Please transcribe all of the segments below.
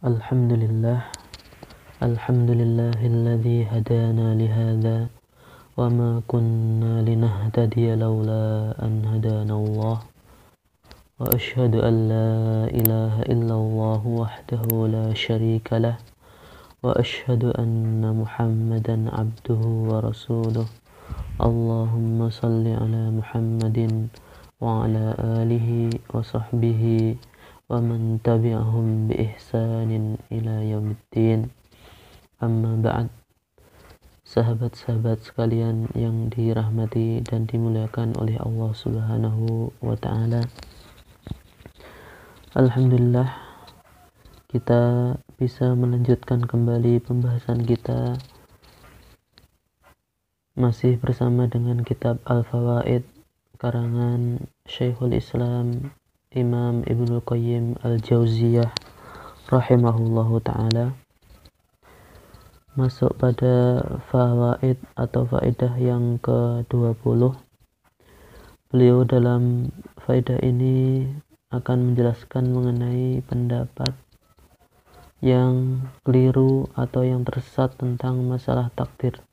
Alhamdulillah, alhamdulillahilladzi hadana lihada wa ma kunna linahtadiya laula an hadanallah wa ashhadu an la ilaha illallah wahdahu la syarika lah wa ashhadu anna Muhammadan abduhu wa rasuluh. Allahumma salli ala Muhammadin wa ala alihi wa sahbihi wa man tabi'ahum bi ihsanin ila yaumiddin. Amma ba'd. Sahabat-sahabat sekalian yang dirahmati dan dimuliakan oleh Allah Subhanahu wa ta'ala, alhamdulillah kita bisa melanjutkan kembali pembahasan kita masih bersama dengan kitab Al-Fawaid karangan Syekhul Islam Imam Ibnul Qayyim Al-Jauziyah rahimahullahu ta'ala. Masuk pada fawaid atau faedah yang ke-20. Beliau dalam faedah ini akan menjelaskan mengenai pendapat yang keliru atau yang tersesat tentang masalah takdir.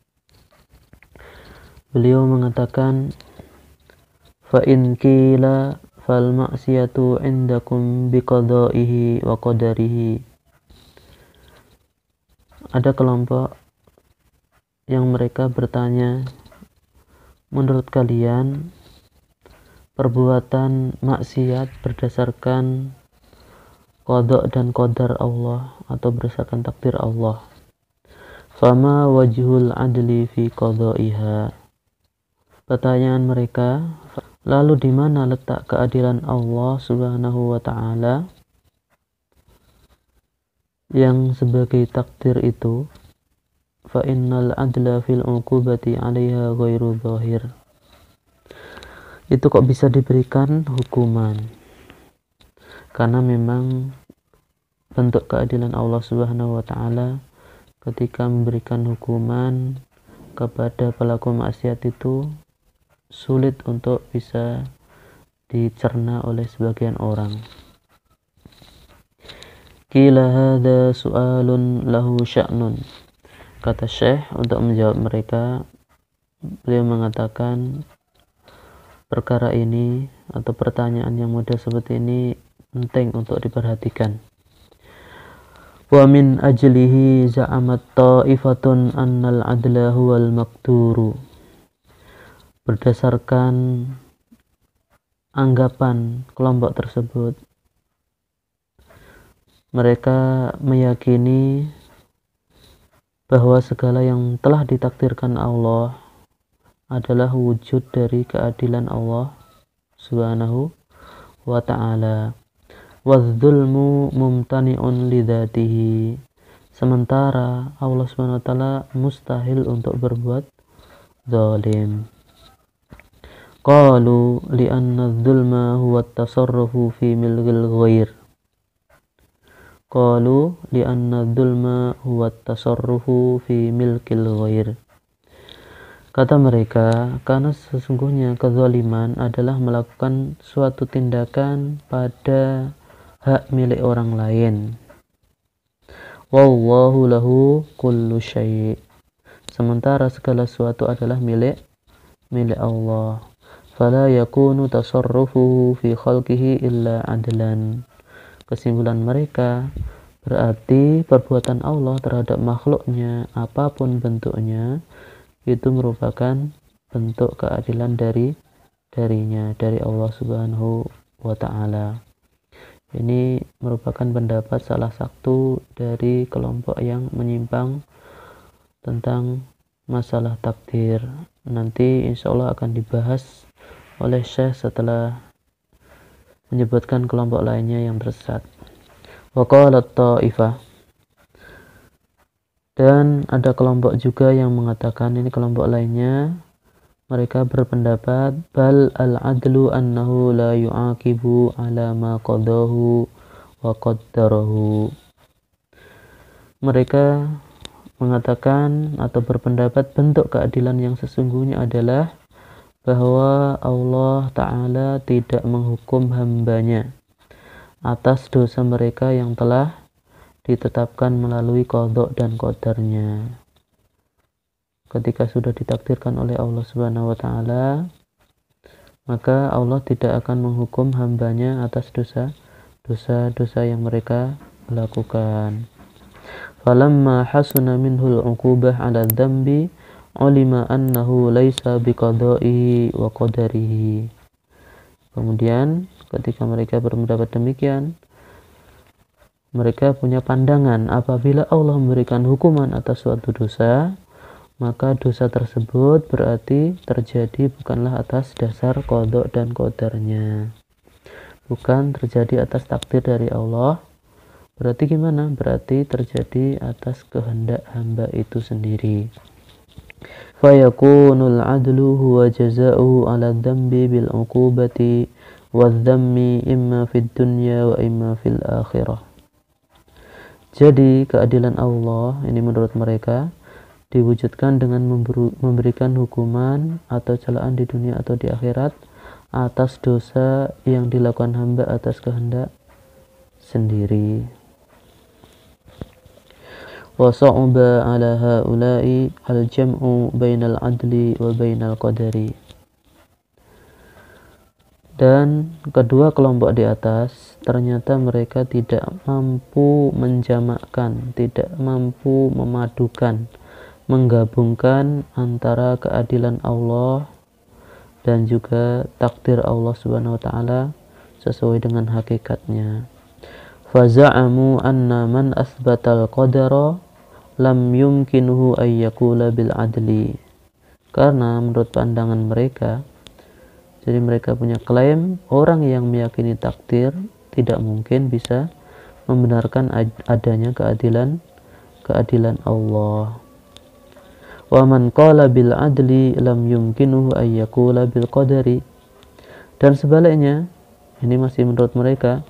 Beliau mengatakan, fa in qila fal ma'siyatu indakum biqada'ihi wa qadarihi. Ada kelompok yang mereka bertanya, menurut kalian perbuatan maksiat berdasarkan qada dan qadar Allah atau berdasarkan takdir Allah. Fama wajhul adli fi qada'iha. Pertanyaan mereka, lalu di mana letak keadilan Allah Subhanahu wa ta'ala yang sebagai takdir itu? Fa innal adla fil uqubati 'alaiha ghairu zahir. Itu kok bisa diberikan hukuman? Karena memang bentuk keadilan Allah Subhanahu wa ta'ala ketika memberikan hukuman kepada pelaku maksiat itu sulit untuk bisa dicerna oleh sebagian orang. Qila hadza su'alun lahu sya'nun. Kata Syekh untuk menjawab mereka, beliau mengatakan perkara ini atau pertanyaan yang mudah seperti ini penting untuk diperhatikan. Wa min ajlihi za'amat ta'ifatun annal adla huwal maqduru. Berdasarkan anggapan kelompok tersebut, mereka meyakini bahwa segala yang telah ditakdirkan Allah adalah wujud dari keadilan Allah Subhanahu wa ta'ala. Wadh-dhulmu mumtani'un lidzatihi. Sementara Allah Subhanahu wa ta'ala mustahil untuk berbuat zalim. Qalu li'anna adh-dhulma huwa at-tasarrufu fi milkil ghair. Qalu li'anna adh-dhulma huwa at-tasarrufu fi milkil ghair. Kata mereka, karena sesungguhnya kezaliman adalah melakukan suatu tindakan pada hak milik orang lain. Wallahu lahu kullu syai'. Sementara segala sesuatu adalah milik Allah. Fala yakunu tasarrufuhu fi khalqihi illa adlan. Kesimpulan mereka, berarti perbuatan Allah terhadap makhluknya apapun bentuknya itu merupakan bentuk keadilan darinya, dari Allah Subhanahu wa ta'ala. Ini merupakan pendapat salah satu dari kelompok yang menyimpang tentang masalah takdir. Nanti insya Allah akan dibahas oleh Syekh setelah menyebutkan kelompok lainnya yang tersesat. Wa qalat ta'ifah. Dan ada kelompok juga yang mengatakan, ini kelompok lainnya, mereka berpendapat bal al-adlu annahu la yu'aqibu ala ma qadahu wa qaddarahu. Mereka mengatakan atau berpendapat bentuk keadilan yang sesungguhnya adalah bahwa Allah Ta'ala tidak menghukum hambanya atas dosa mereka yang telah ditetapkan melalui qadha dan qadarnya. Ketika sudah ditakdirkan oleh Allah Subhanahu wa taala, maka Allah tidak akan menghukum hambanya atas dosa yang mereka lakukan. Falamma hasuna minhul 'uqubah 'ala dzambi 'ulima annahu laisa biqada'ihi wa qadarihi. Kemudian ketika mereka berpendapat demikian, mereka punya pandangan apabila Allah memberikan hukuman atas suatu dosa, maka dosa tersebut berarti terjadi bukanlah atas dasar qadha dan qadarnya, bukan terjadi atas takdir dari Allah. Berarti gimana? Berarti terjadi atas kehendak hamba itu sendiri. Fayakunul adlu huwa jazaa'uhu 'ala dzambi bil 'uqubati wadh-dhammi imma fid dunya wa imma fil akhirah. Jadi keadilan Allah ini menurut mereka diwujudkan dengan memberikan hukuman atau celaan di dunia atau di akhirat atas dosa yang dilakukan hamba atas kehendak sendiri. Wa sa'uba 'ala haula'i al-jam'u bainal 'adli wa bainal qadari. Dan kedua kelompok di atas ternyata mereka tidak mampu menjamakkan, tidak mampu memadukan, menggabungkan antara keadilan Allah dan juga takdir Allah Subhanahu wa taala sesuai dengan hakikatnya. Faza'amu anna man asbatal qadara lam yumkinuhu ay yaqula bil adli. Karena menurut pandangan mereka, jadi mereka punya klaim orang yang meyakini takdir tidak mungkin bisa membenarkan adanya keadilan Allah. Wa man qala bil adli lam yumkinuhu ay yaqula bil qadari. Dan sebaliknya, ini masih menurut mereka,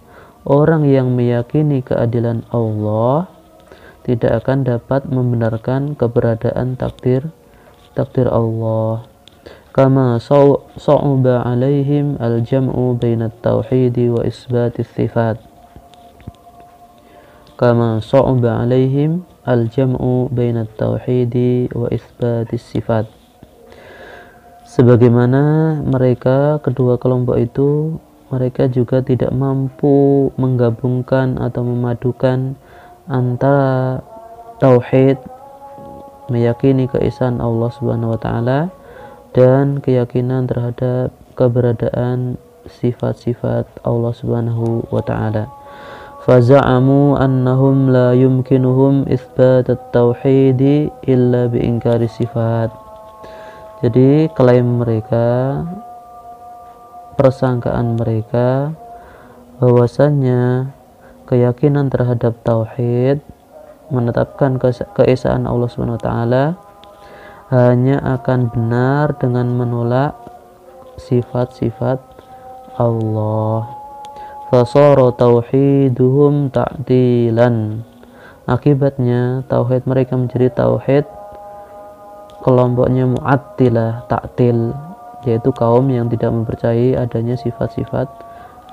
orang yang meyakini keadilan Allah tidak akan dapat membenarkan keberadaan takdir Allah. Kama sa'uba 'alaihim al-jam'u bainat tauhidi wa isbatis sifat. Kama sa'uba 'alaihim al-jam'u bainat tauhidi wa isbatis sifat. Sebagaimana mereka kedua kelompok itu, mereka juga tidak mampu menggabungkan atau memadukan antara tauhid, meyakini keesaan Allah Subhanahu wa taala, dan keyakinan terhadap keberadaan sifat-sifat Allah Subhanahu wa taala. Faza'amu annahum la yumkinuhum itsbat at-tauhid illa bi inkari sifat. Jadi klaim mereka, persangkaan mereka bahwasannya keyakinan terhadap tauhid, menetapkan keesaan Allah Subhanahu wa taala, hanya akan benar dengan menolak sifat-sifat Allah. Fasara tauhiduhum ta'dilan. Akibatnya tauhid mereka menjadi tauhid kelompoknya mu'attilah, ta'til, yaitu kaum yang tidak mempercayai adanya sifat-sifat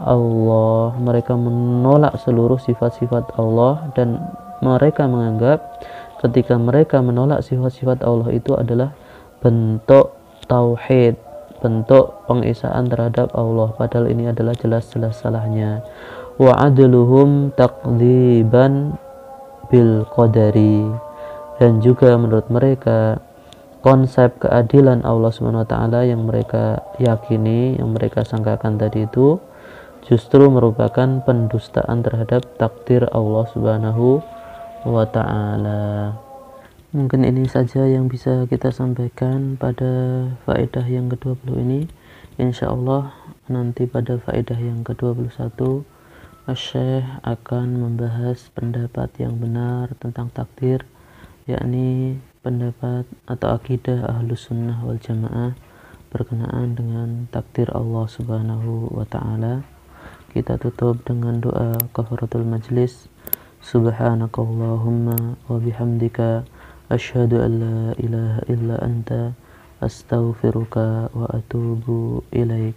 Allah. Mereka menolak seluruh sifat-sifat Allah dan mereka menganggap ketika mereka menolak sifat-sifat Allah itu adalah bentuk tauhid, bentuk pengesaan terhadap Allah, padahal ini adalah jelas-jelas salahnya. Wa adluhum taqdziban bil qadari. Dan juga menurut mereka konsep keadilan Allah Subhanahu wa taala yang mereka yakini, yang mereka sangkakan tadi itu justru merupakan pendustaan terhadap takdir Allah Subhanahu wa ta'ala. Mungkin ini saja yang bisa kita sampaikan pada faedah yang ke-20 ini. Insyaallah nanti pada faedah yang ke-21 Syekh akan membahas pendapat yang benar tentang takdir, yakni pendapat atau akidah Ahlus Sunnah wal Jamaah berkenaan dengan takdir Allah Subhanahu wa ta'ala. Kita tutup dengan doa kafaratul majlis. Subhanakallahumma wa bihamdika asyhadu an la ilaha illa anta astaghfiruka wa atubu ilaik.